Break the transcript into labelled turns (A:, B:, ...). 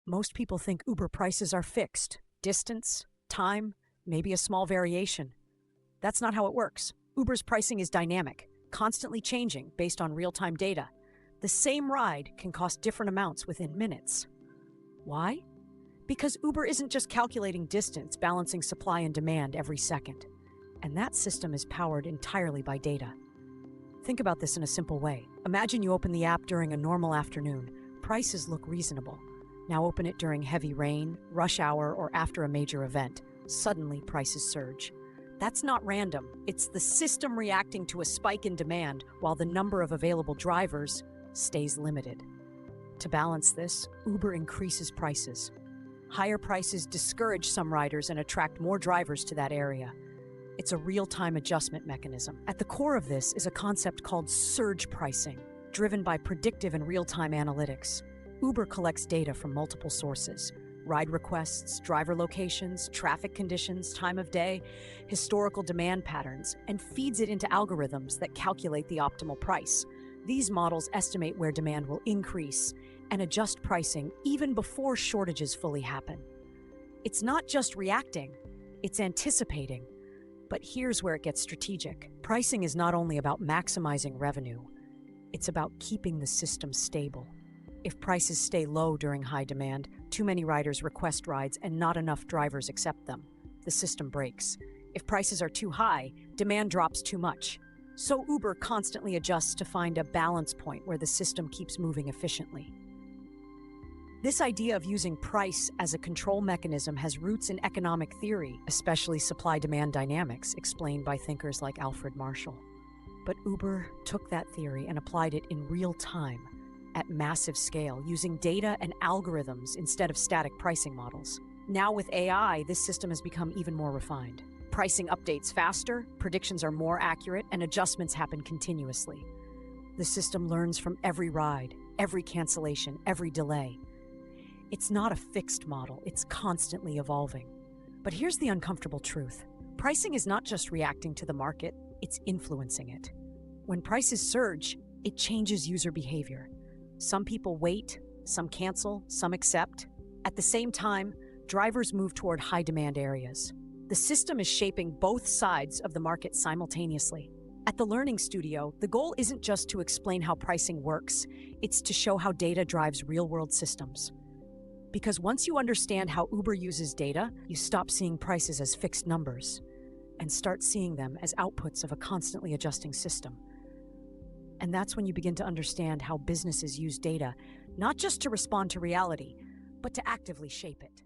A: Most people think Uber prices are fixed. Distance, time, maybe a small variation. That's not how it works. Uber's pricing is dynamic, constantly changing based on real-time data. The same ride can cost different amounts within minutes. Why? Because Uber isn't just calculating distance, balancing supply and demand every second. And that system is powered entirely by data. Think about this in a simple way. Imagine you open the app during a normal afternoon. Prices look reasonable. Now open it during heavy rain, rush hour, or after a major event. Suddenly, prices surge. That's not random. It's the system reacting to a spike in demand while the number of available drivers stays limited. To balance this, Uber increases prices. Higher prices discourage some riders and attract more drivers to that area. It's a real-time adjustment mechanism. At the core of this is a concept called surge pricing, driven by predictive and real-time analytics. Uber collects data from multiple sources: ride requests, driver locations, traffic conditions, time of day, historical demand patterns, and feeds it into algorithms that calculate the optimal price. These models estimate where demand will increase and adjust pricing even before shortages fully happen. It's not just reacting, it's anticipating. But here's where it gets strategic. Pricing is not only about maximizing revenue, it's about keeping the system stable. If prices stay low during high demand, too many riders request rides and not enough drivers accept them. The system breaks. If prices are too high, demand drops too much. So Uber constantly adjusts to find a balance point where the system keeps moving efficiently. This idea of using price as a control mechanism has roots in economic theory, especially supply-demand dynamics, explained by thinkers like Alfred Marshall. But Uber took that theory and applied it in real time, at massive scale, using data and algorithms instead of static pricing models. Now with AI, this system has become even more refined. Pricing updates faster, predictions are more accurate, and adjustments happen continuously. The system learns from every ride, every cancellation, every delay. It's not a fixed model, it's constantly evolving. But here's the uncomfortable truth. Pricing is not just reacting to the market, it's influencing it. When prices surge, it changes user behavior. Some people wait, some cancel, some accept. At the same time, drivers move toward high-demand areas. The system is shaping both sides of the market simultaneously. At the Learning Studio, the goal isn't just to explain how pricing works, it's to show how data drives real-world systems. Because once you understand how Uber uses data, you stop seeing prices as fixed numbers and start seeing them as outputs of a constantly adjusting system. And that's when you begin to understand how businesses use data, not just to respond to reality, but to actively shape it.